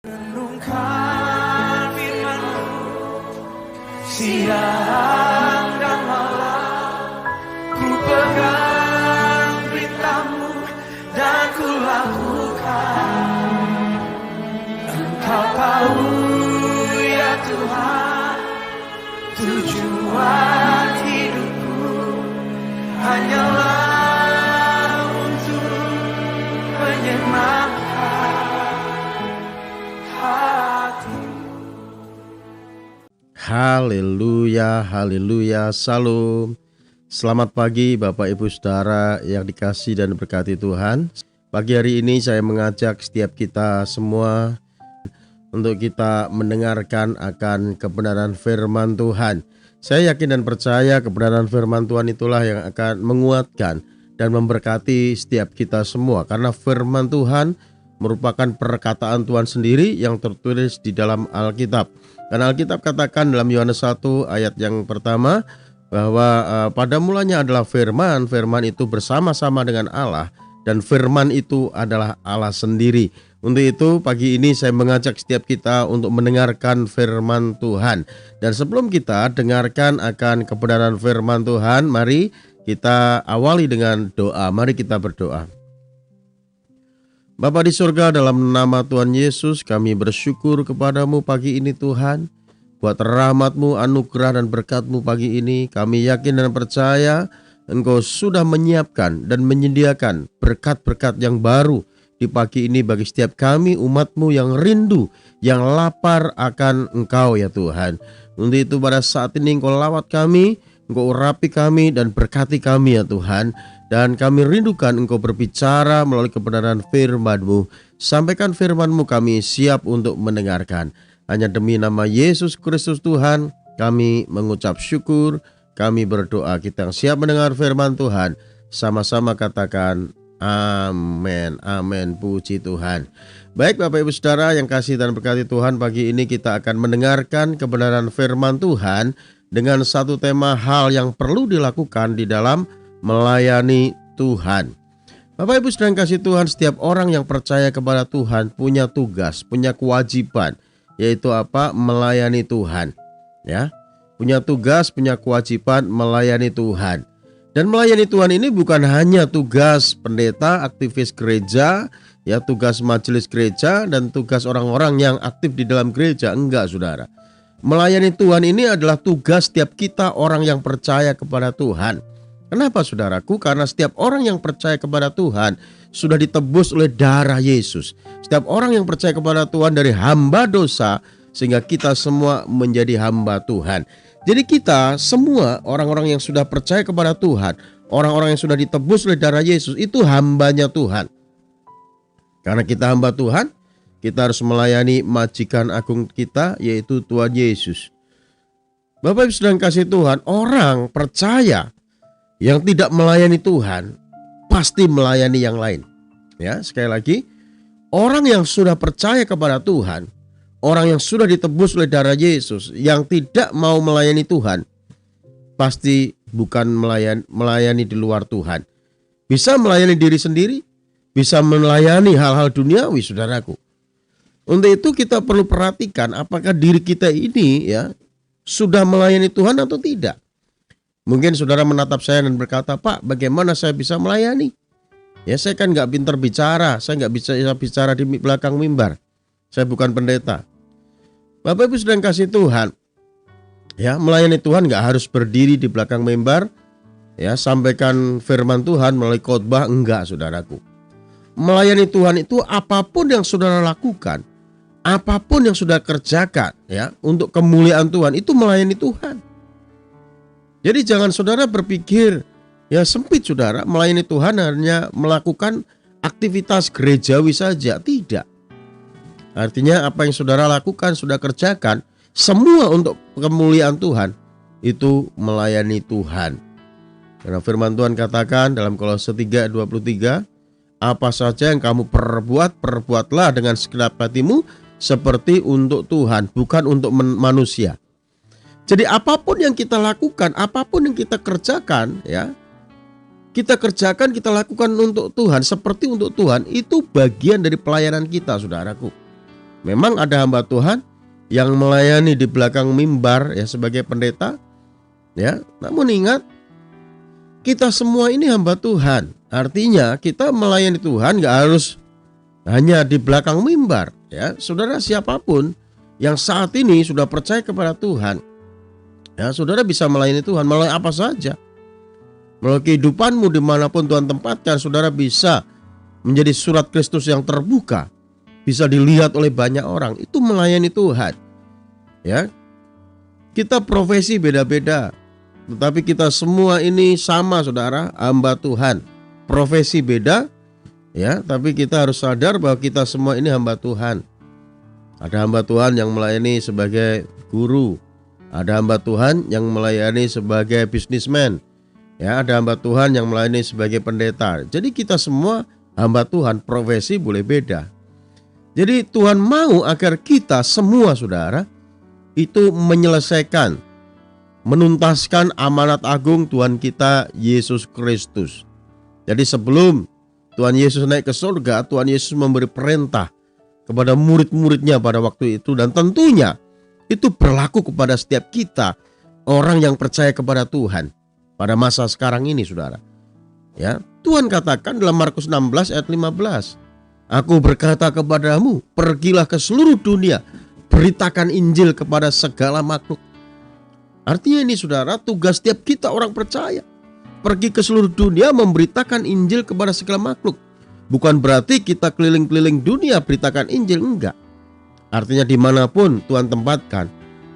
Renungkan firman-Mu siang dan malam, ku pegang perintah-Mu dan ku lakukan. Engkau tahu ya Tuhan, tujuan hidupku hanyalah untuk menyenangkan hati. Haleluya, haleluya, salam. Selamat pagi Bapak Ibu Saudara yang dikasihi dan diberkati Tuhan. Pagi hari ini saya mengajak setiap kita semua untuk kita mendengarkan akan kebenaran firman Tuhan. Saya yakin dan percaya kebenaran firman Tuhan itulah yang akan menguatkan dan memberkati setiap kita semua. Karena firman Tuhan merupakan perkataan Tuhan sendiri yang tertulis di dalam Alkitab. Dan Alkitab katakan dalam Yohanes 1 ayat yang pertama bahwa pada mulanya adalah firman, firman itu bersama-sama dengan Allah dan firman itu adalah Allah sendiri. Untuk itu pagi ini saya mengajak setiap kita untuk mendengarkan firman Tuhan. Dan sebelum kita dengarkan akan kebenaran firman Tuhan, mari kita awali dengan doa. Mari kita berdoa. Bapa di surga, dalam nama Tuhan Yesus kami bersyukur kepadamu pagi ini Tuhan. Buat rahmat-Mu, anugerah dan berkat-Mu pagi ini, kami yakin dan percaya Engkau sudah menyiapkan dan menyediakan berkat-berkat yang baru di pagi ini bagi setiap kami umat-Mu yang rindu, yang lapar akan Engkau ya Tuhan. Untuk itu pada saat ini Engkau lawat kami, Engkau urapi kami dan berkati kami ya Tuhan. Dan kami rindukan Engkau berbicara melalui kebenaran firman-Mu. Sampaikan firman-Mu, kami siap untuk mendengarkan. Hanya demi nama Yesus Kristus Tuhan kami mengucap syukur. Kami berdoa, kita yang siap mendengar firman Tuhan, sama-sama katakan amin, amin, puji Tuhan. Baik Bapak Ibu Saudara yang kasih dan berkati Tuhan, pagi ini kita akan mendengarkan kebenaran firman Tuhan dengan satu tema hal yang perlu dilakukan di dalam melayani Tuhan. Bapak Ibu sedang kasih Tuhan, setiap orang yang percaya kepada Tuhan punya tugas, punya kewajiban, yaitu apa? Melayani Tuhan. Ya, punya tugas, punya kewajiban melayani Tuhan. Dan melayani Tuhan ini bukan hanya tugas pendeta, aktivis gereja, ya, tugas majelis gereja dan tugas orang-orang yang aktif di dalam gereja. Enggak, Saudara. Melayani Tuhan ini adalah tugas setiap kita orang yang percaya kepada Tuhan. Kenapa saudaraku? Karena setiap orang yang percaya kepada Tuhan sudah ditebus oleh darah Yesus. Setiap orang yang percaya kepada Tuhan dari hamba dosa sehingga kita semua menjadi hamba Tuhan. Jadi kita semua orang-orang yang sudah percaya kepada Tuhan, orang-orang yang sudah ditebus oleh darah Yesus itu hambanya Tuhan. Karena kita hamba Tuhan, kita harus melayani majikan agung kita yaitu Tuhan Yesus. Bapak Ibu sedang kasih Tuhan, orang percaya yang tidak melayani Tuhan pasti melayani yang lain. Ya, sekali lagi, orang yang sudah percaya kepada Tuhan, orang yang sudah ditebus oleh darah Yesus, yang tidak mau melayani Tuhan, pasti bukan melayani di luar Tuhan. Bisa melayani diri sendiri, bisa melayani hal-hal duniawi, saudaraku. Untuk itu kita perlu perhatikan apakah diri kita ini ya sudah melayani Tuhan atau tidak. Mungkin saudara menatap saya dan berkata, Pak, bagaimana saya bisa melayani? Ya, saya kan gak pintar bicara, saya gak bisa bicara di belakang mimbar. Saya bukan pendeta. Bapak Ibu sedang kasih Tuhan, ya, melayani Tuhan gak harus berdiri di belakang mimbar, ya, sampaikan firman Tuhan melalui khotbah, enggak saudaraku. Melayani Tuhan itu apapun yang saudara lakukan, apapun yang saudara kerjakan, ya, untuk kemuliaan Tuhan, itu melayani Tuhan. Jadi jangan saudara berpikir ya sempit saudara, melayani Tuhan hanya melakukan aktivitas gerejawi saja. Tidak. Artinya apa yang saudara lakukan, saudara kerjakan, semua untuk kemuliaan Tuhan, itu melayani Tuhan. Karena firman Tuhan katakan dalam Kolose 3:23, apa saja yang kamu perbuat, perbuatlah dengan segenap hatimu seperti untuk Tuhan, bukan untuk manusia. Jadi apapun yang kita lakukan, apapun yang kita kerjakan, ya, kita kerjakan, kita lakukan untuk Tuhan, seperti untuk Tuhan, itu bagian dari pelayanan kita, saudaraku. Memang ada hamba Tuhan yang melayani di belakang mimbar ya sebagai pendeta ya. Namun ingat, kita semua ini hamba Tuhan. Artinya kita melayani Tuhan gak harus hanya di belakang mimbar ya. Saudara, siapapun yang saat ini sudah percaya kepada Tuhan ya, saudara bisa melayani Tuhan melalui apa saja. Melalui kehidupanmu dimanapun Tuhan tempatkan, saudara bisa menjadi surat Kristus yang terbuka, bisa dilihat oleh banyak orang. Itu melayani Tuhan ya. Kita profesi beda-beda, tetapi kita semua ini sama, saudara, hamba Tuhan. Profesi beda ya, tapi kita harus sadar bahwa kita semua ini hamba Tuhan. Ada hamba Tuhan yang melayani sebagai guru, ada hamba Tuhan yang melayani sebagai bisnismen ya, ada hamba Tuhan yang melayani sebagai pendeta. Jadi kita semua hamba Tuhan, profesi boleh beda. Jadi Tuhan mau agar kita semua, saudara, itu menyelesaikan, menuntaskan amanat agung Tuhan kita Yesus Kristus. Jadi sebelum Tuhan Yesus naik ke surga, Tuhan Yesus memberi perintah kepada murid-muridnya pada waktu itu. Dan tentunya itu berlaku kepada setiap kita, orang yang percaya kepada Tuhan pada masa sekarang ini, saudara. Ya, Tuhan katakan dalam Markus 16 ayat 15, Aku berkata kepadamu, pergilah ke seluruh dunia, beritakan Injil kepada segala makhluk. Artinya ini, saudara, tugas setiap kita orang percaya. Pergi ke seluruh dunia memberitakan Injil kepada segala makhluk. Bukan berarti kita keliling-keliling dunia beritakan Injil, enggak. Artinya dimanapun Tuhan tempatkan,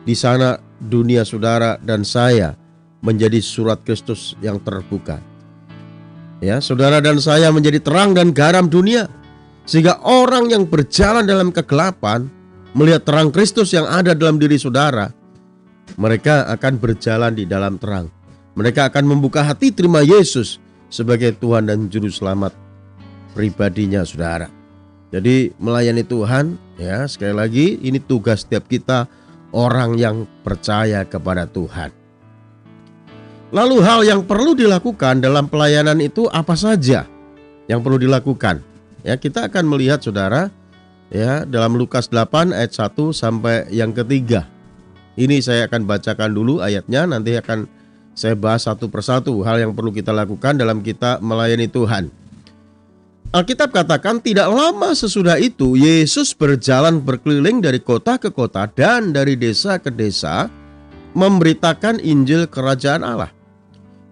di sana dunia saudara dan saya menjadi surat Kristus yang terbuka. Ya, saudara dan saya menjadi terang dan garam dunia, sehingga orang yang berjalan dalam kegelapan melihat terang Kristus yang ada dalam diri saudara, mereka akan berjalan di dalam terang. Mereka akan membuka hati terima Yesus sebagai Tuhan dan Juru Selamat pribadinya, saudara. Jadi melayani Tuhan ya, sekali lagi ini tugas setiap kita orang yang percaya kepada Tuhan. Lalu hal yang perlu dilakukan dalam pelayanan itu apa saja yang perlu dilakukan? Ya, kita akan melihat, saudara, ya, dalam Lukas 8 ayat 1 sampai yang ketiga. Ini saya akan bacakan dulu ayatnya, nanti akan saya bahas satu persatu hal yang perlu kita lakukan dalam kita melayani Tuhan. Alkitab katakan tidak lama sesudah itu Yesus berjalan berkeliling dari kota ke kota dan dari desa ke desa memberitakan Injil Kerajaan Allah.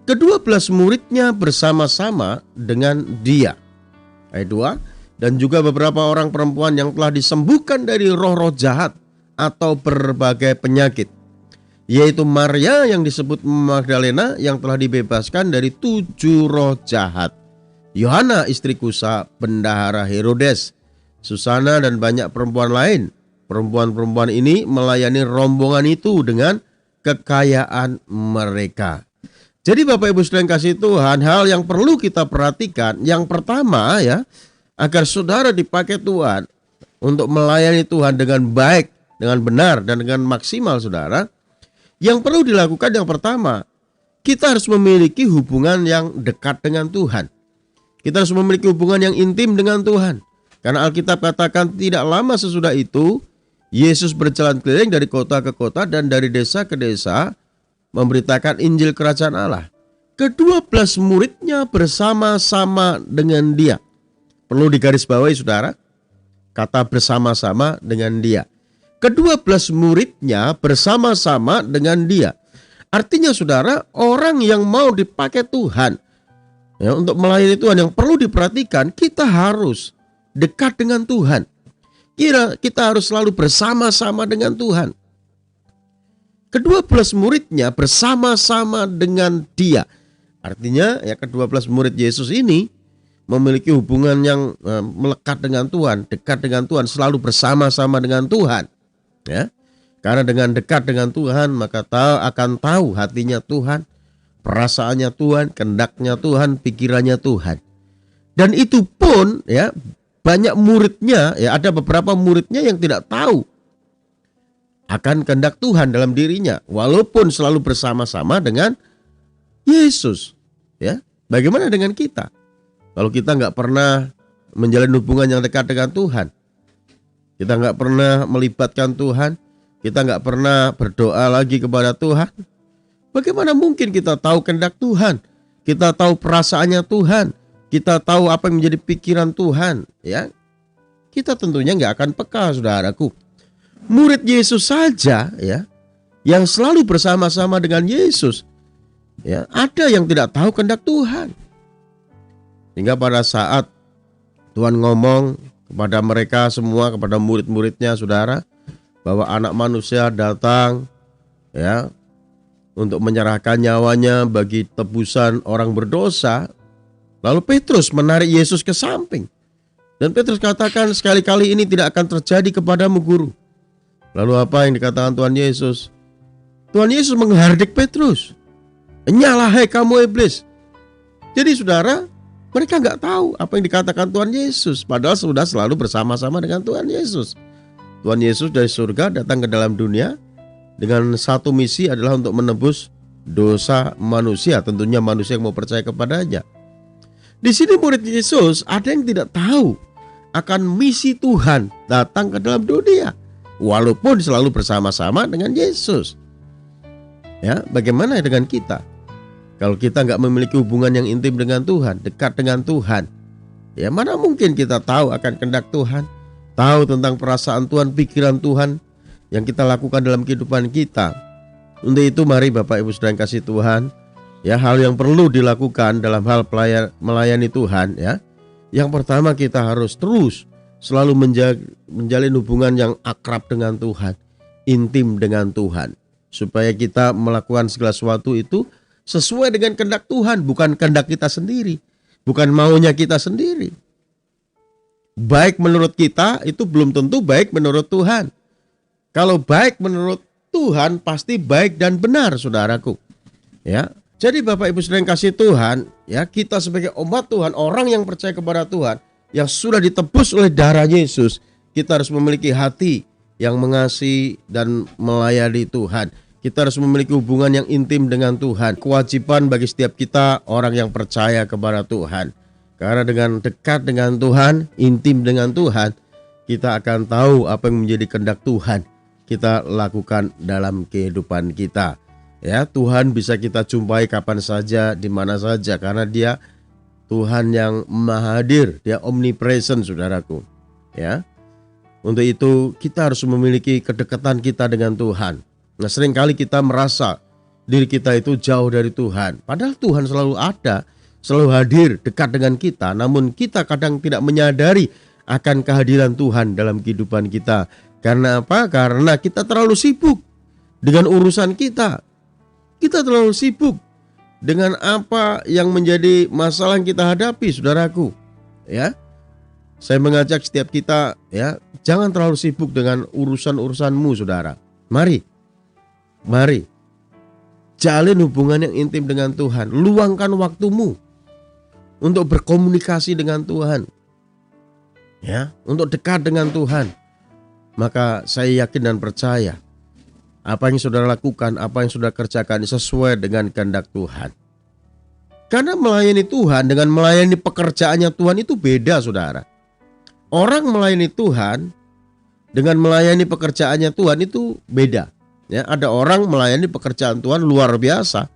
Kedua-belas muridnya bersama-sama dengan dia. Ayat 2, dan juga beberapa orang perempuan yang telah disembuhkan dari roh-roh jahat atau berbagai penyakit, yaitu Maria yang disebut Magdalena yang telah dibebaskan dari 7 roh jahat, Yohana istri Kusa, bendahara Herodes, Susana dan banyak perempuan lain. Perempuan-perempuan ini melayani rombongan itu dengan kekayaan mereka. Jadi Bapak Ibu sekalian kasih Tuhan, hal yang perlu kita perhatikan, yang pertama ya, agar saudara dipakai Tuhan untuk melayani Tuhan dengan baik, dengan benar dan dengan maksimal, saudara. Yang perlu dilakukan yang pertama, kita harus memiliki hubungan yang dekat dengan Tuhan. Kita harus memiliki hubungan yang intim dengan Tuhan. Karena Alkitab katakan tidak lama sesudah itu, Yesus berjalan keliling dari kota ke kota dan dari desa ke desa memberitakan Injil Kerajaan Allah. Kedua-belas muridnya bersama-sama dengan dia. Perlu digarisbawahi, saudara, kata bersama-sama dengan dia. Kedua-belas muridnya bersama-sama dengan dia. Artinya, saudara, orang yang mau dipakai Tuhan ya, untuk melayani Tuhan, yang perlu diperhatikan, kita harus dekat dengan Tuhan. Kita harus selalu bersama-sama dengan Tuhan. Kedua-belas muridnya bersama-sama dengan dia. Artinya ya, kedua-belas murid Yesus ini memiliki hubungan yang melekat dengan Tuhan, dekat dengan Tuhan, selalu bersama-sama dengan Tuhan. Ya, karena dengan dekat dengan Tuhan maka akan tahu hatinya Tuhan, perasaannya Tuhan, kehendaknya Tuhan, pikirannya Tuhan. Dan itu pun ya, banyak muridnya ya, ada beberapa muridnya yang tidak tahu akan kehendak Tuhan dalam dirinya, walaupun selalu bersama-sama dengan Yesus. Ya, bagaimana dengan kita? Kalau kita nggak pernah menjalin hubungan yang dekat dengan Tuhan, Kita nggak pernah melibatkan Tuhan. Kita nggak pernah berdoa lagi kepada Tuhan. Bagaimana mungkin kita tahu kehendak Tuhan? Kita tahu perasaannya Tuhan. Kita tahu apa yang menjadi pikiran Tuhan. Ya, kita tentunya nggak akan peka, saudaraku. Murid Yesus saja, ya, yang selalu bersama-sama dengan Yesus, ya, ada yang tidak tahu kehendak Tuhan. Hingga pada saat Tuhan ngomong kepada mereka semua, kepada murid-muridnya, saudara, bahwa anak manusia datang, ya, untuk menyerahkan nyawanya bagi tebusan orang berdosa. Lalu Petrus menarik Yesus ke samping. Dan Petrus katakan, sekali-kali ini tidak akan terjadi kepadamu, Guru. Lalu apa yang dikatakan Tuhan Yesus? Tuhan Yesus menghardik Petrus. Nyala, hai kamu iblis. Jadi saudara, mereka nggak tahu apa yang dikatakan Tuhan Yesus. Padahal sudah selalu bersama-sama dengan Tuhan Yesus. Tuhan Yesus dari surga datang ke dalam dunia dengan satu misi adalah untuk menebus dosa manusia. Tentunya manusia yang mau percaya kepadanya. Di sini murid Yesus ada yang tidak tahu akan misi Tuhan datang ke dalam dunia, walaupun selalu bersama-sama dengan Yesus. Ya, bagaimana dengan kita? Kalau kita nggak memiliki hubungan yang intim dengan Tuhan, dekat dengan Tuhan, ya mana mungkin kita tahu akan kehendak Tuhan, tahu tentang perasaan Tuhan, pikiran Tuhan yang kita lakukan dalam kehidupan kita. Untuk itu mari Bapak Ibu Saudara yang kasih Tuhan, ya, hal yang perlu dilakukan dalam hal melayani Tuhan, ya. Yang pertama, kita harus terus selalu menjalin hubungan yang akrab dengan Tuhan, intim dengan Tuhan, supaya kita melakukan segala sesuatu itu sesuai dengan kehendak Tuhan, bukan kehendak kita sendiri, bukan maunya kita sendiri. Baik menurut kita itu belum tentu baik menurut Tuhan. Kalau baik menurut Tuhan pasti baik dan benar, saudaraku. Ya. Jadi Bapak Ibu Saudara yang kasih Tuhan, ya, kita sebagai umat Tuhan, orang yang percaya kepada Tuhan, yang sudah ditebus oleh darah Yesus, kita harus memiliki hati yang mengasihi dan melayani Tuhan. Kita harus memiliki hubungan yang intim dengan Tuhan. Kewajiban bagi setiap kita orang yang percaya kepada Tuhan. Karena dengan dekat dengan Tuhan, intim dengan Tuhan, kita akan tahu apa yang menjadi kehendak Tuhan kita lakukan dalam kehidupan kita. Ya, Tuhan bisa kita jumpai kapan saja, di mana saja, karena Dia Tuhan yang maha hadir, Dia omnipresent, saudaraku. Ya, untuk itu kita harus memiliki kedekatan kita dengan Tuhan. Nah, seringkali kita merasa diri kita itu jauh dari Tuhan, padahal Tuhan selalu ada, selalu hadir dekat dengan kita. Namun kita kadang tidak menyadari akan kehadiran Tuhan dalam kehidupan kita. Karena apa? Karena kita terlalu sibuk dengan urusan kita. Kita terlalu sibuk dengan apa yang menjadi masalah yang kita hadapi, saudaraku. Ya, saya mengajak setiap kita, ya, jangan terlalu sibuk dengan urusan-urusanmu, saudara. Mari, jalin hubungan yang intim dengan Tuhan. Luangkan waktumu untuk berkomunikasi dengan Tuhan, ya, untuk dekat dengan Tuhan. Maka saya yakin dan percaya, apa yang saudara lakukan, apa yang saudara kerjakan sesuai dengan kehendak Tuhan. Karena melayani Tuhan dengan melayani pekerjaannya Tuhan itu beda, saudara. Orang melayani Tuhan dengan melayani pekerjaannya Tuhan itu beda. Ya, ada orang melayani pekerjaan Tuhan luar biasa,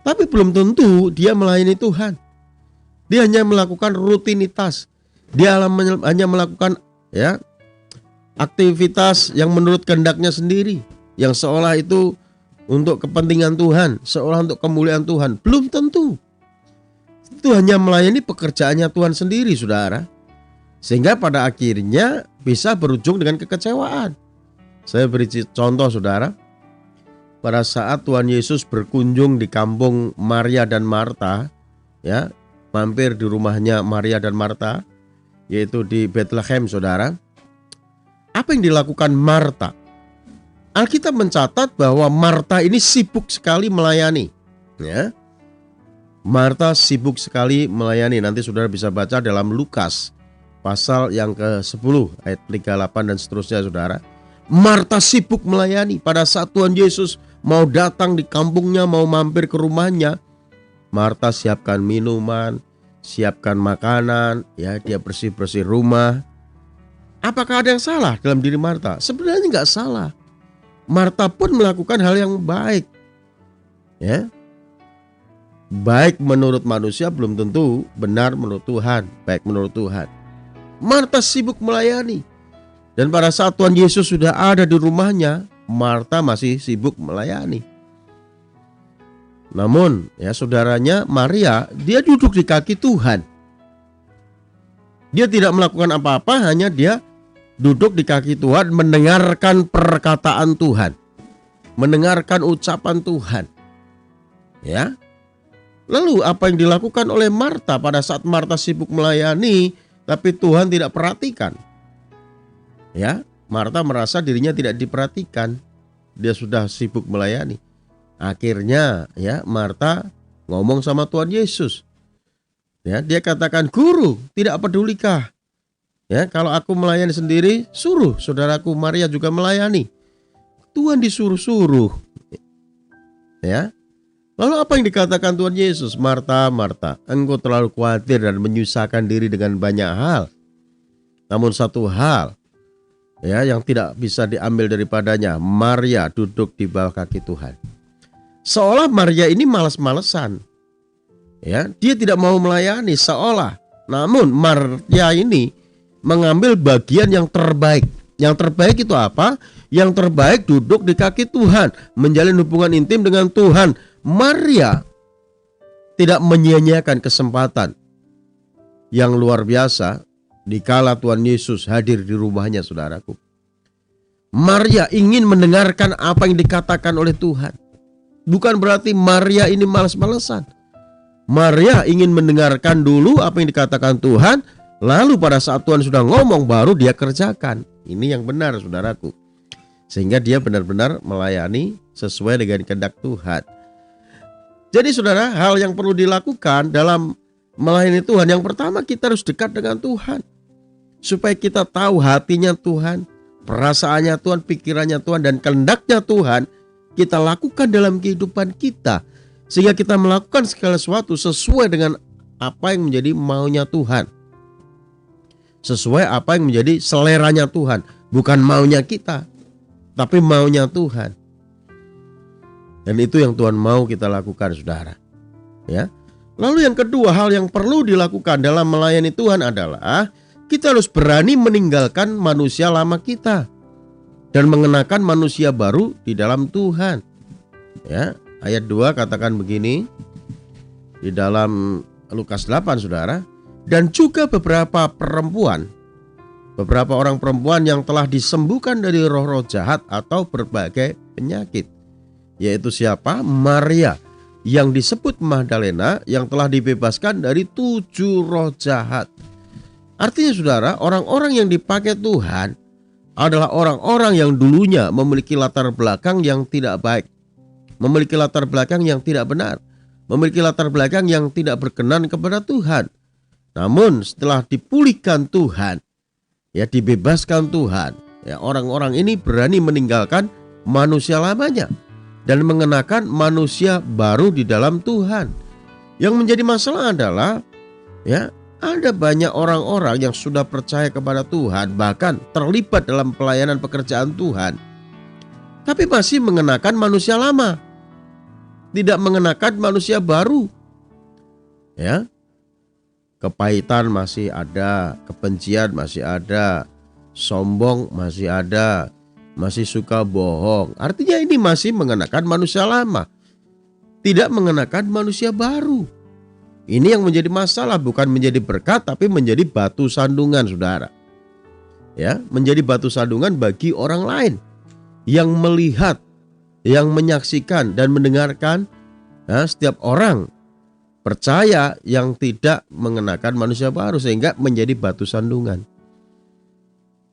tapi belum tentu dia melayani Tuhan. Dia hanya melakukan rutinitas. Dia hanya melakukan, ya, aktivitas yang menurut kehendaknya sendiri, yang seolah itu untuk kepentingan Tuhan, seolah untuk kemuliaan Tuhan. Belum tentu. Itu hanya melayani pekerjaannya Tuhan sendiri, saudara. Sehingga pada akhirnya bisa berujung dengan kekecewaan. Saya beri contoh, saudara. Pada saat Tuhan Yesus berkunjung di kampung Maria dan Marta, ya, mampir di rumahnya Maria dan Marta, yaitu di Bethlehem, saudara. Apa yang dilakukan Marta? Alkitab mencatat bahwa Marta ini sibuk sekali melayani, ya. Marta sibuk sekali melayani. Nanti saudara bisa baca dalam Lukas pasal yang ke-10 ayat 38 dan seterusnya, saudara. Marta sibuk melayani. Pada saat Tuhan Yesus mau datang di kampungnya, mau mampir ke rumahnya, Marta siapkan minuman, siapkan makanan, ya, dia bersih-bersih rumah. Apakah ada yang salah dalam diri Marta? Sebenarnya nggak salah. Marta pun melakukan hal yang baik. Ya, baik menurut manusia belum tentu benar menurut Tuhan. Baik menurut Tuhan. Marta sibuk melayani. Dan pada saat Tuhan Yesus sudah ada di rumahnya, Marta masih sibuk melayani. Namun ya saudaranya Maria, dia duduk di kaki Tuhan. Dia tidak melakukan apa-apa, hanya dia duduk di kaki Tuhan, mendengarkan perkataan Tuhan, mendengarkan ucapan Tuhan. Ya. Lalu apa yang dilakukan oleh Marta pada saat Marta sibuk melayani, tapi Tuhan tidak perhatikan? Ya, Marta merasa dirinya tidak diperhatikan. Dia sudah sibuk melayani. Akhirnya ya Marta ngomong sama Tuhan Yesus. Ya, dia katakan, "Guru, tidak pedulikah? Ya, kalau aku melayani sendiri, suruh saudaraku Maria juga melayani." Tuhan disuruh-suruh. Ya. Lalu apa yang dikatakan Tuhan Yesus? "Marta, Marta, engkau terlalu khawatir dan menyusahkan diri dengan banyak hal. Namun satu hal ya yang tidak bisa diambil daripadanya, Maria duduk di bawah kaki Tuhan." Seolah Maria ini malas-malesan. Ya, dia tidak mau melayani seolah. Namun Maria ini mengambil bagian yang terbaik. Yang terbaik itu apa? Yang terbaik duduk di kaki Tuhan, menjalin hubungan intim dengan Tuhan. Maria tidak menyia-nyiakan kesempatan yang luar biasa dikala Tuhan Yesus hadir di rumahnya, saudaraku. Maria ingin mendengarkan apa yang dikatakan oleh Tuhan. Bukan berarti Maria ini malas-malesan. Maria ingin mendengarkan dulu apa yang dikatakan Tuhan, lalu pada saat Tuhan sudah ngomong baru dia kerjakan. Ini yang benar, saudaraku. Sehingga dia benar-benar melayani sesuai dengan kehendak Tuhan. Jadi saudara, hal yang perlu dilakukan dalam melayani Tuhan, yang pertama kita harus dekat dengan Tuhan. Supaya kita tahu hatinya Tuhan, perasaannya Tuhan, pikirannya Tuhan, dan kehendaknya Tuhan kita lakukan dalam kehidupan kita. Sehingga kita melakukan segala sesuatu sesuai dengan apa yang menjadi maunya Tuhan. Sesuai apa yang menjadi seleranya Tuhan. Bukan maunya kita, tapi maunya Tuhan. Dan itu yang Tuhan mau kita lakukan, saudara. Ya. Lalu yang kedua, hal yang perlu dilakukan dalam melayani Tuhan adalah kita harus berani meninggalkan manusia lama kita dan mengenakan manusia baru di dalam Tuhan. Ya. Ayat 2 katakan begini di dalam Lukas 8, saudara. Dan juga beberapa orang perempuan yang telah disembuhkan dari roh-roh jahat atau berbagai penyakit. Yaitu siapa? Maria yang disebut Magdalena yang telah dibebaskan dari 7 roh jahat. Artinya saudara, orang-orang yang dipakai Tuhan adalah orang-orang yang dulunya memiliki latar belakang yang tidak baik. Memiliki latar belakang yang tidak benar, memiliki latar belakang yang tidak berkenan kepada Tuhan. Namun setelah dipulihkan Tuhan, ya dibebaskan Tuhan, ya orang-orang ini berani meninggalkan manusia lamanya dan mengenakan manusia baru di dalam Tuhan. Yang menjadi masalah adalah ya ada banyak orang-orang yang sudah percaya kepada Tuhan, bahkan terlibat dalam pelayanan pekerjaan Tuhan, tapi masih mengenakan manusia lama, tidak mengenakan manusia baru. Ya, kepahitan masih ada, kebencian masih ada, sombong masih ada, masih suka bohong. Artinya ini masih mengenakan manusia lama, tidak mengenakan manusia baru. Ini yang menjadi masalah, bukan menjadi berkat tapi menjadi batu sandungan, saudara. Ya, menjadi batu sandungan bagi orang lain yang melihat, yang menyaksikan dan mendengarkan. Nah, setiap orang percaya yang tidak mengenakan manusia baru, sehingga menjadi batu sandungan.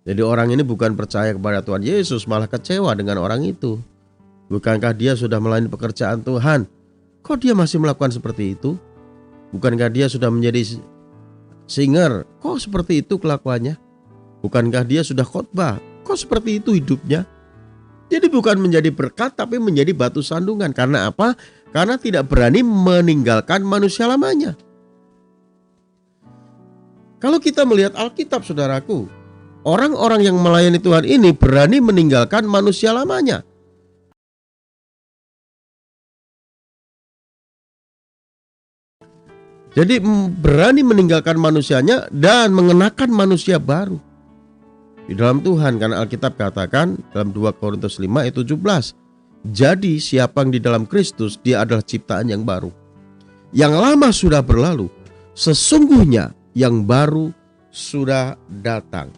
Jadi orang ini bukan percaya kepada Tuhan Yesus, malah kecewa dengan orang itu. Bukankah dia sudah melayani pekerjaan Tuhan? Kok dia masih melakukan seperti itu? Bukankah dia sudah menjadi singer? Kok seperti itu kelakuannya? Bukankah dia sudah khotbah? Kok seperti itu hidupnya? Jadi bukan menjadi berkat tapi menjadi batu sandungan. Karena apa? Karena tidak berani meninggalkan manusia lamanya. Kalau kita melihat Alkitab, saudaraku, orang-orang yang melayani Tuhan ini berani meninggalkan manusia lamanya. Jadi berani meninggalkan manusianya dan mengenakan manusia baru di dalam Tuhan, karena Alkitab katakan dalam 2 Korintus 5 ayat 17, jadi siapa yang di dalam Kristus, dia adalah ciptaan yang baru. Yang lama sudah berlalu, sesungguhnya yang baru sudah datang.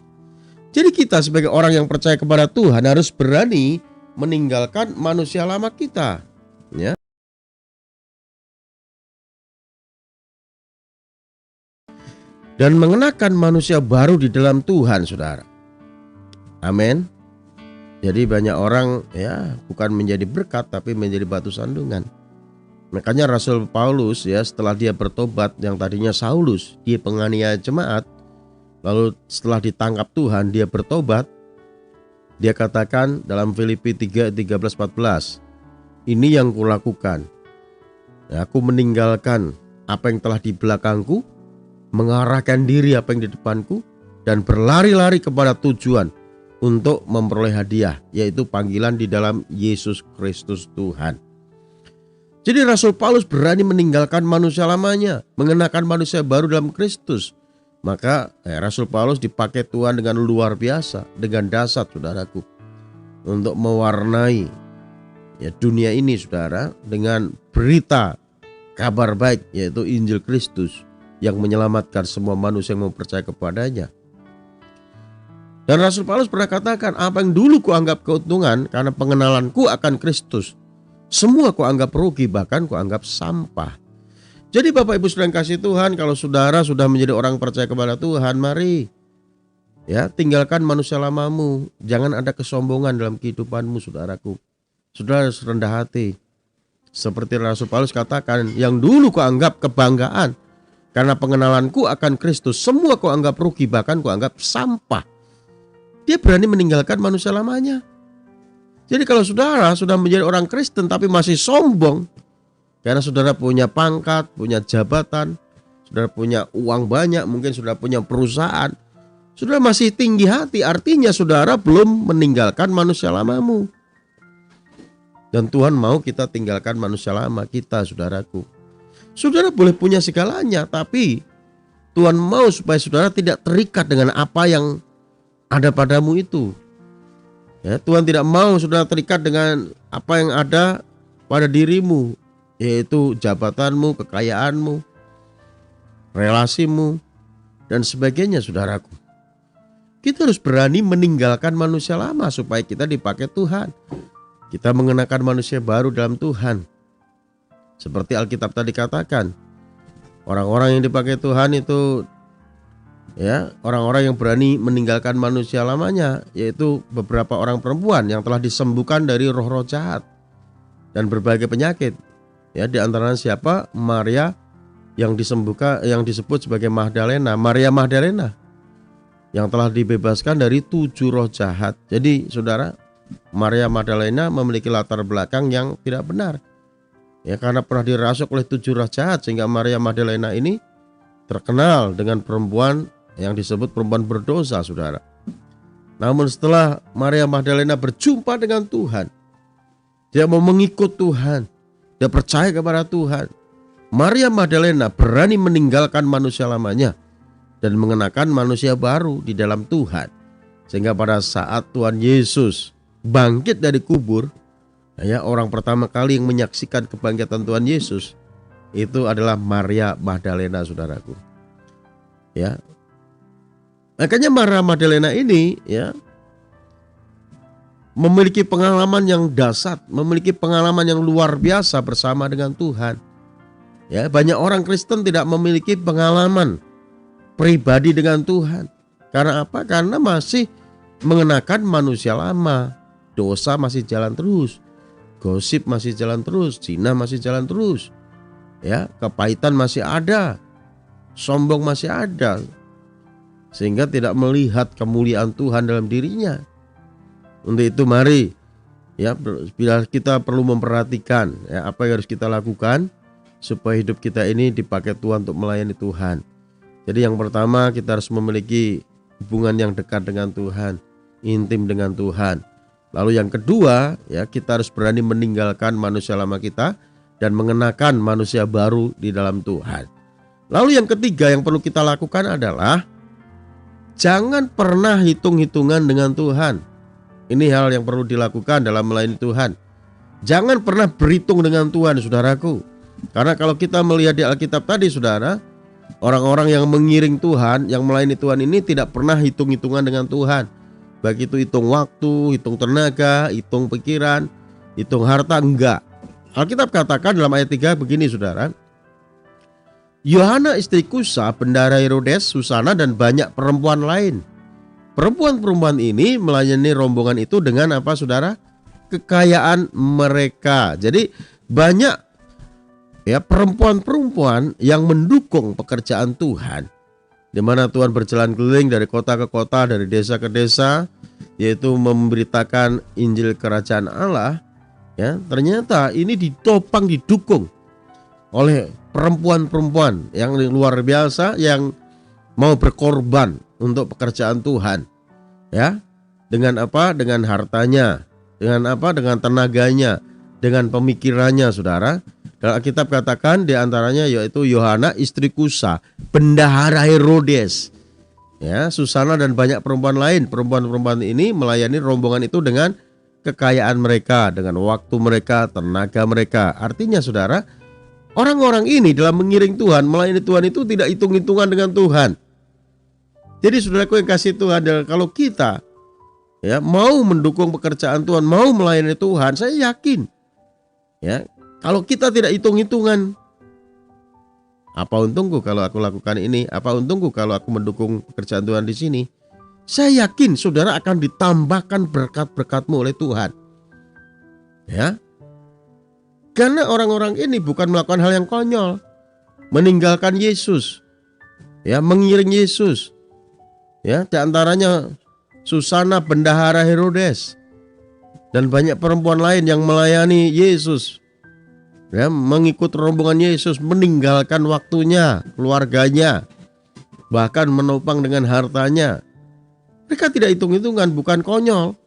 Jadi kita sebagai orang yang percaya kepada Tuhan harus berani meninggalkan manusia lama kita, ya. Dan mengenakan manusia baru di dalam Tuhan, saudara. Amin. Jadi banyak orang ya bukan menjadi berkat tapi menjadi batu sandungan. Makanya Rasul Paulus ya, setelah dia bertobat, yang tadinya Saulus, dia penganiaya jemaat, lalu setelah ditangkap Tuhan dia bertobat, dia katakan dalam Filipi 3:13-14, ini yang kulakukan, ya, aku meninggalkan apa yang telah di belakangku, mengarahkan diri apa yang di depanku, dan berlari-lari kepada tujuan untuk memperoleh hadiah, yaitu panggilan di dalam Yesus Kristus Tuhan. Jadi Rasul Paulus berani meninggalkan manusia lamanya, mengenakan manusia baru dalam Kristus. Maka Rasul Paulus dipakai Tuhan dengan luar biasa, dengan dahsyat, saudaraku, untuk mewarnai ya dunia ini, saudara, dengan berita kabar baik, yaitu Injil Kristus yang menyelamatkan semua manusia yang mau percaya kepadanya. Dan Rasul Paulus pernah katakan, apa yang dulu kuanggap keuntungan karena pengenalanku akan Kristus, semua kuanggap rugi, bahkan kuanggap sampah. Jadi Bapak Ibu saudara yang kasih Tuhan, kalau saudara sudah menjadi orang percaya kepada Tuhan, mari ya tinggalkan manusia lamamu. Jangan ada kesombongan dalam kehidupanmu, saudaraku. Saudara harus rendah hati. Seperti Rasul Paulus katakan, yang dulu kuanggap kebanggaan karena pengenalanku akan Kristus, semua kuanggap rugi, bahkan kuanggap sampah. Dia berani meninggalkan manusia lamanya. Jadi kalau saudara sudah menjadi orang Kristen tapi masih sombong, karena saudara punya pangkat, punya jabatan, saudara punya uang banyak, mungkin saudara punya perusahaan, saudara masih tinggi hati, artinya saudara belum meninggalkan manusia lamamu. Dan Tuhan mau kita tinggalkan manusia lama kita, saudaraku. Saudara boleh punya segalanya, tapi Tuhan mau supaya saudara tidak terikat dengan apa yang ada padamu itu. Ya, Tuhan tidak mau saudara terikat dengan apa yang ada pada dirimu, yaitu jabatanmu, kekayaanmu, relasimu, dan sebagainya, saudaraku. Kita harus berani meninggalkan manusia lama supaya kita dipakai Tuhan. Kita mengenakan manusia baru dalam Tuhan. Seperti Alkitab tadi katakan, orang-orang yang dipakai Tuhan itu ya orang-orang yang berani meninggalkan manusia lamanya, yaitu beberapa orang perempuan yang telah disembuhkan dari roh-roh jahat dan berbagai penyakit. Ya, di antaranya siapa? Maria yang disembuhkan, yang disebut sebagai Magdalena, Maria Magdalena, yang telah dibebaskan dari 7 roh jahat. Jadi saudara, Maria Magdalena memiliki latar belakang yang tidak benar. Ya, karena pernah dirasuk oleh 7 roh jahat, sehingga Maria Magdalena ini terkenal dengan perempuan yang disebut perempuan berdosa, saudara. Namun setelah Maria Magdalena berjumpa dengan Tuhan, dia mau mengikut Tuhan, dia percaya kepada Tuhan, Maria Magdalena berani meninggalkan manusia lamanya dan mengenakan manusia baru di dalam Tuhan. Sehingga pada saat Tuhan Yesus bangkit dari kubur, ya, orang pertama kali yang menyaksikan kebangkitan Tuhan Yesus itu adalah Maria Magdalena, saudaraku. Ya, makanya Maria Magdalena ini ya memiliki pengalaman yang dahsyat, memiliki pengalaman yang luar biasa bersama dengan Tuhan. Ya, banyak orang Kristen tidak memiliki pengalaman pribadi dengan Tuhan. Karena apa? Karena masih mengenakan manusia lama. Dosa masih jalan terus, gosip masih jalan terus, zina masih jalan terus. Ya, kepahitan masih ada, sombong masih ada, sehingga tidak melihat kemuliaan Tuhan dalam dirinya. Untuk itu mari ya, bila kita perlu memperhatikan ya, apa yang harus kita lakukan supaya hidup kita ini dipakai Tuhan untuk melayani Tuhan. Jadi yang pertama, kita harus memiliki hubungan yang dekat dengan Tuhan, intim dengan Tuhan. Lalu yang kedua, ya, kita harus berani meninggalkan manusia lama kita dan mengenakan manusia baru di dalam Tuhan. Lalu yang ketiga yang perlu kita lakukan adalah jangan pernah hitung-hitungan dengan Tuhan. Ini hal yang perlu dilakukan dalam melayani Tuhan. Jangan pernah berhitung dengan Tuhan, saudaraku. Karena kalau kita melihat di Alkitab tadi, saudara, orang-orang yang mengiring Tuhan, yang melayani Tuhan ini tidak pernah hitung-hitungan dengan Tuhan. Baik itu hitung waktu, hitung tenaga, hitung pikiran, hitung harta, enggak. Alkitab katakan dalam ayat 3 begini, saudara. Yohana istri Kusa, bendahara Herodes, Susana, dan banyak perempuan lain. Perempuan-perempuan ini melayani rombongan itu dengan apa, saudara? Kekayaan mereka. Jadi banyak, ya, perempuan-perempuan yang mendukung pekerjaan Tuhan, di mana Tuhan berjalan keliling dari kota ke kota, dari desa ke desa, yaitu memberitakan Injil Kerajaan Allah. Ya, ternyata ini ditopang, didukung oleh perempuan-perempuan yang luar biasa yang mau berkorban untuk pekerjaan Tuhan. Ya, dengan apa? Dengan hartanya, dengan apa? Dengan tenaganya, dengan pemikirannya, saudara. Dalam Alkitab katakan di antaranya yaitu Yohana istri Kusa, bendahara Herodes, ya, Susana dan banyak perempuan lain. Perempuan-perempuan ini melayani rombongan itu dengan kekayaan mereka, dengan waktu mereka, tenaga mereka. Artinya, saudara, orang-orang ini dalam mengiring Tuhan, melayani Tuhan itu tidak hitung-hitungan dengan Tuhan. Jadi, saudaraku yang kasih Tuhan, kalau kita, ya, mau mendukung pekerjaan Tuhan, mau melayani Tuhan, saya yakin, ya, kalau kita tidak hitung-hitungan, apa untungku kalau aku lakukan ini? Apa untungku kalau aku mendukung pekerjaan Tuhan di sini? Saya yakin saudara akan ditambahkan berkat-berkatmu oleh Tuhan. Ya. Karena orang-orang ini bukan melakukan hal yang konyol, meninggalkan Yesus, ya, mengiring Yesus. Ya, di antaranya Susana bendahara Herodes dan banyak perempuan lain yang melayani Yesus. Ya, mengikut rombongan Yesus, meninggalkan waktunya, keluarganya, bahkan menopang dengan hartanya. Mereka tidak hitung-hitungan, bukan konyol.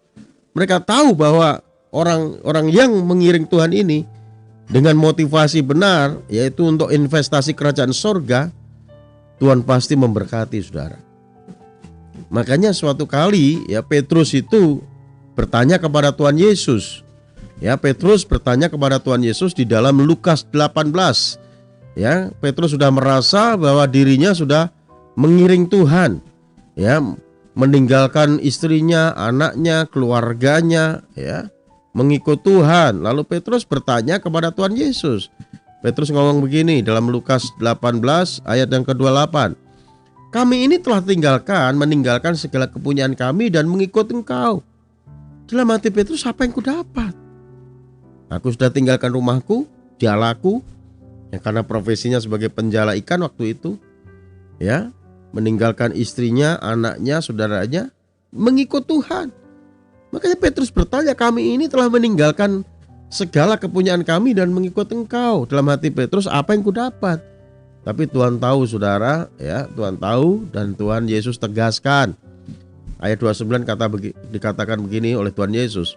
Mereka tahu bahwa orang-orang yang mengiring Tuhan ini dengan motivasi benar, yaitu untuk investasi kerajaan sorga, Tuhan pasti memberkati, saudara. Makanya suatu kali, ya, Petrus itu bertanya kepada Tuhan Yesus. Ya, Petrus bertanya kepada Tuhan Yesus di dalam Lukas 18. Ya, Petrus sudah merasa bahwa dirinya sudah mengiring Tuhan. Ya, meninggalkan istrinya, anaknya, keluarganya, ya, mengikut Tuhan. Lalu Petrus bertanya kepada Tuhan Yesus. Petrus ngomong begini dalam Lukas 18 ayat yang ke-28. Kami ini telah meninggalkan segala kepunyaan kami dan mengikut Engkau. Dalam hati Petrus, apa yang kudapat? Aku sudah tinggalkan rumahku, jalaku, ya, karena profesinya sebagai penjala ikan waktu itu, ya, meninggalkan istrinya, anaknya, saudaranya, mengikut Tuhan. Makanya Petrus bertanya, kami ini telah meninggalkan segala kepunyaan kami dan mengikut Engkau. Dalam hati Petrus, apa yang kudapat? Tapi Tuhan tahu, saudara, ya, Tuhan tahu, dan Tuhan Yesus tegaskan. Ayat 29 dikatakan begini oleh Tuhan Yesus.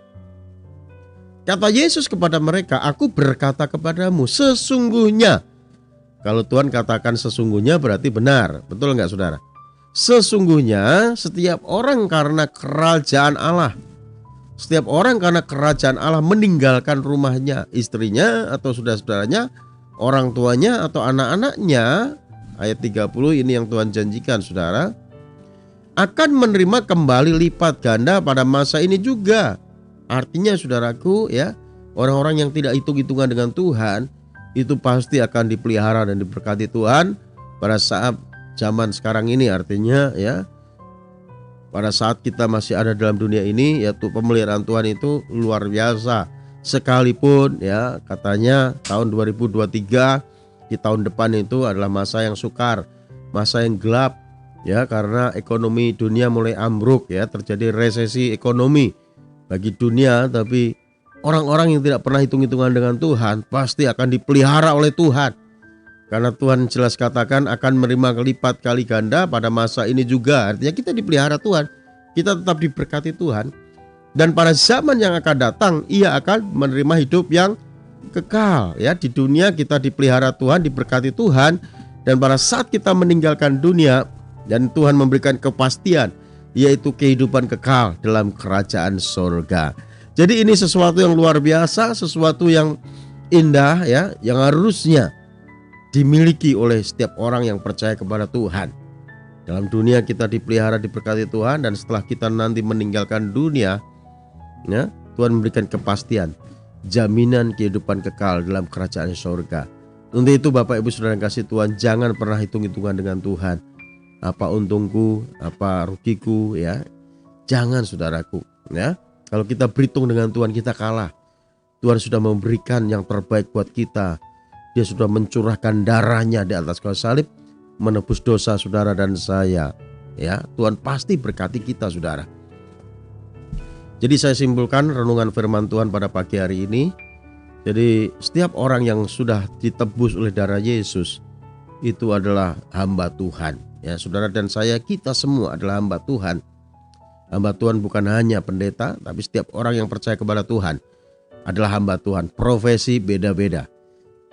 Kata Yesus kepada mereka, aku berkata kepadamu, sesungguhnya. Kalau Tuhan katakan sesungguhnya berarti benar. Betul enggak, saudara? Sesungguhnya setiap orang karena kerajaan Allah, setiap orang karena kerajaan Allah meninggalkan rumahnya, istrinya atau saudara-saudaranya, orang tuanya atau anak-anaknya. Ayat 30 ini yang Tuhan janjikan, saudara, akan menerima kembali lipat ganda pada masa ini juga. Artinya, saudaraku, ya, orang-orang yang tidak hitung-hitungan dengan Tuhan itu pasti akan dipelihara dan diberkati Tuhan pada saat zaman sekarang ini. Artinya, ya, pada saat kita masih ada dalam dunia ini, yaitu pemeliharaan Tuhan itu luar biasa. Sekalipun, ya, katanya tahun 2023 di tahun depan itu adalah masa yang sukar, masa yang gelap, ya, karena ekonomi dunia mulai ambruk, ya, terjadi resesi ekonomi bagi dunia. Tapi orang-orang yang tidak pernah hitung-hitungan dengan Tuhan pasti akan dipelihara oleh Tuhan. Karena Tuhan jelas katakan akan menerima lipat kali ganda pada masa ini juga. Artinya kita dipelihara Tuhan, kita tetap diberkati Tuhan. Dan pada zaman yang akan datang, ia akan menerima hidup yang kekal. Ya, di dunia kita dipelihara Tuhan, diberkati Tuhan. Dan pada saat kita meninggalkan dunia, dan Tuhan memberikan kepastian, yaitu kehidupan kekal dalam kerajaan sorga. Jadi ini sesuatu yang luar biasa, sesuatu yang indah, ya, yang harusnya dimiliki oleh setiap orang yang percaya kepada Tuhan. Dalam dunia kita dipelihara, diberkati Tuhan, dan setelah kita nanti meninggalkan dunia, ya, Tuhan memberikan kepastian, jaminan kehidupan kekal dalam kerajaan sorga. Untuk itu Bapak Ibu Saudara yang kasih Tuhan, jangan pernah hitung-hitungan dengan Tuhan. Apa untungku, apa rugiku, ya. Jangan saudaraku, ya. Kalau kita berhitung dengan Tuhan, kita kalah. Tuhan sudah memberikan yang terbaik buat kita. Dia sudah mencurahkan darahnya di atas kayu salib, menebus dosa saudara dan saya. Ya, Tuhan pasti berkati kita saudara. Jadi saya simpulkan renungan firman Tuhan pada pagi hari ini. Jadi setiap orang yang sudah ditebus oleh darah Yesus itu adalah hamba Tuhan. Ya, saudara dan saya, kita semua adalah hamba Tuhan. Hamba Tuhan bukan hanya pendeta, tapi setiap orang yang percaya kepada Tuhan adalah hamba Tuhan. Profesi beda-beda.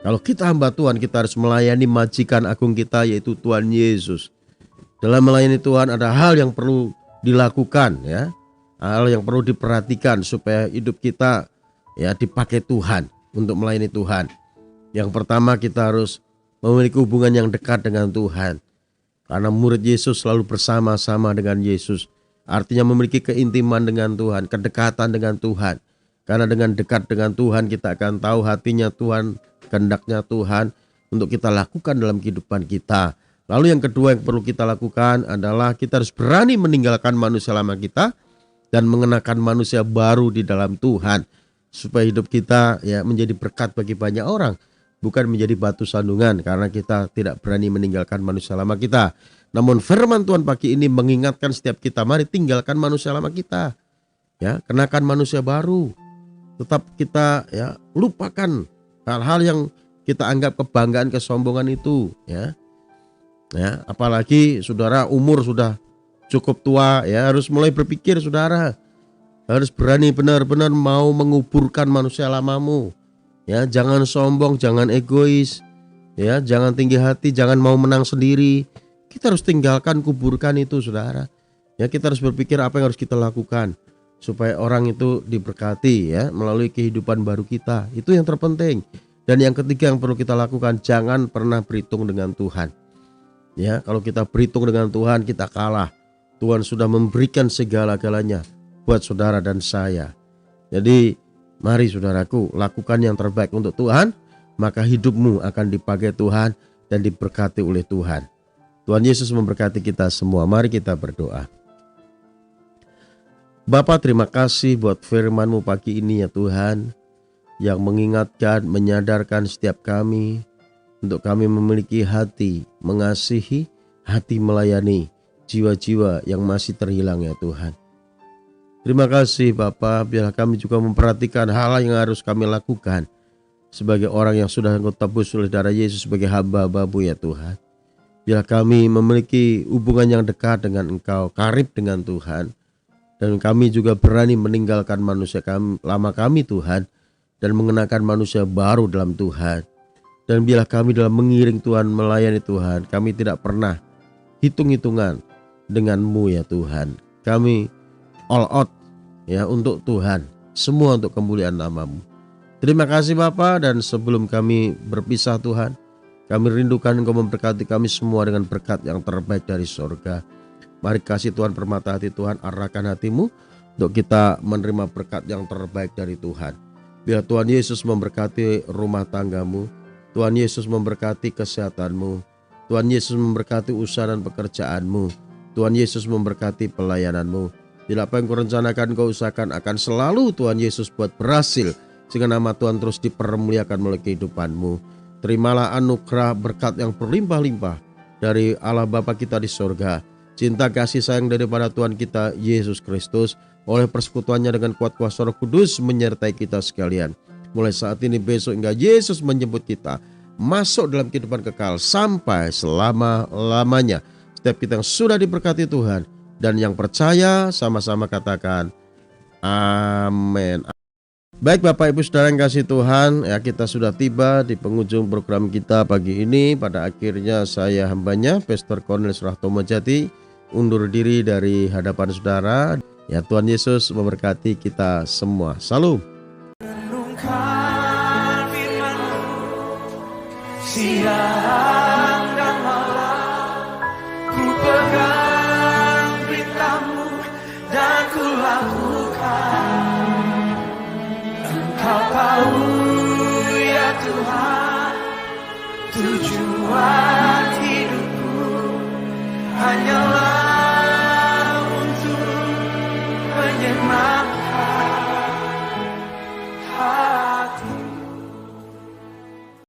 Kalau kita hamba Tuhan, kita harus melayani majikan agung kita, yaitu Tuhan Yesus. Dalam melayani Tuhan ada hal yang perlu dilakukan, ya. Hal yang perlu diperhatikan supaya hidup kita, ya, dipakai Tuhan untuk melayani Tuhan. Yang pertama, kita harus memiliki hubungan yang dekat dengan Tuhan. Karena murid Yesus selalu bersama-sama dengan Yesus. Artinya memiliki keintiman dengan Tuhan, kedekatan dengan Tuhan. Karena dengan dekat dengan Tuhan kita akan tahu hatinya Tuhan, kehendaknya Tuhan untuk kita lakukan dalam kehidupan kita. Lalu yang kedua yang perlu kita lakukan adalah kita harus berani meninggalkan manusia lama kita dan mengenakan manusia baru di dalam Tuhan. Supaya hidup kita, ya, menjadi berkat bagi banyak orang, bukan menjadi batu sandungan karena kita tidak berani meninggalkan manusia lama kita. Namun firman Tuhan pagi ini mengingatkan setiap kita, mari tinggalkan manusia lama kita, ya, kenakan manusia baru. Tetap kita, ya, lupakan hal-hal yang kita anggap kebanggaan, kesombongan itu, ya. Ya, apalagi saudara umur sudah cukup tua, ya, harus mulai berpikir saudara. Harus berani benar-benar mau menguburkan manusia lamamu. Ya, jangan sombong, jangan egois, ya, jangan tinggi hati, jangan mau menang sendiri. Kita harus tinggalkan, kuburkan itu saudara. Ya, kita harus berpikir apa yang harus kita lakukan supaya orang itu diberkati, ya, melalui kehidupan baru kita. Itu yang terpenting. Dan yang ketiga yang perlu kita lakukan, jangan pernah berhitung dengan Tuhan. Ya, kalau kita berhitung dengan Tuhan, kita kalah. Tuhan sudah memberikan segala-galanya buat saudara dan saya. Jadi mari saudaraku, lakukan yang terbaik untuk Tuhan, maka hidupmu akan dipakai Tuhan dan diberkati oleh Tuhan. Tuhan Yesus memberkati kita semua. Mari kita berdoa. Bapa, terima kasih buat firman-Mu pagi ini ya Tuhan, yang mengingatkan, menyadarkan setiap kami untuk kami memiliki hati mengasihi, hati melayani jiwa-jiwa yang masih terhilang ya Tuhan. Terima kasih Bapa, biarlah kami juga memperhatikan hal yang harus kami lakukan sebagai orang yang sudah Engkau tebus oleh darah Yesus sebagai hamba-Mu ya Tuhan. Biarlah kami memiliki hubungan yang dekat dengan Engkau, karib dengan Tuhan. Dan kami juga berani meninggalkan manusia lama kami Tuhan, dan mengenakan manusia baru dalam Tuhan. Dan biarlah kami dalam mengiring Tuhan, melayani Tuhan, kami tidak pernah hitung-hitungan dengan-Mu ya Tuhan. Kami all out, ya, untuk Tuhan, semua untuk kemuliaan nama-Mu. Terima kasih Bapa, dan sebelum kami berpisah Tuhan, kami rindukan Engkau memberkati kami semua dengan berkat yang terbaik dari sorga. Mari kasih Tuhan permata hati Tuhan, arahkan hatimu untuk kita menerima berkat yang terbaik dari Tuhan. Biar Tuhan Yesus memberkati rumah tanggamu, Tuhan Yesus memberkati kesehatanmu, Tuhan Yesus memberkati usaha dan pekerjaanmu, Tuhan Yesus memberkati pelayananmu. Bila apa yang kau rencanakan, kau usahakan akan selalu Tuhan Yesus buat berhasil, sehingga nama Tuhan terus dipermuliakan melalui kehidupanmu. Terimalah anugerah berkat yang berlimpah-limpah dari Allah Bapa kita di sorga, cinta kasih sayang daripada Tuhan kita Yesus Kristus, oleh persekutuannya dengan kuat kuasa Roh Kudus menyertai kita sekalian. Mulai saat ini, besok hingga Yesus menjemput kita, masuk dalam kehidupan kekal sampai selama-lamanya. Setiap kita yang sudah diberkati Tuhan dan yang percaya sama-sama katakan amin. Baik Bapak Ibu Saudara yang kasih Tuhan, ya kita sudah tiba di penghujung program kita pagi ini. Pada akhirnya saya hambanya, Pastor Cornelius Rahtomojati, undur diri dari hadapan saudara. Ya Tuhan Yesus memberkati kita semua. Salam. Renungkan firman-Mu siang dan malam, ku pegang berita-Mu dan ku lakukan. Engkau tahu ya Tuhan tujuan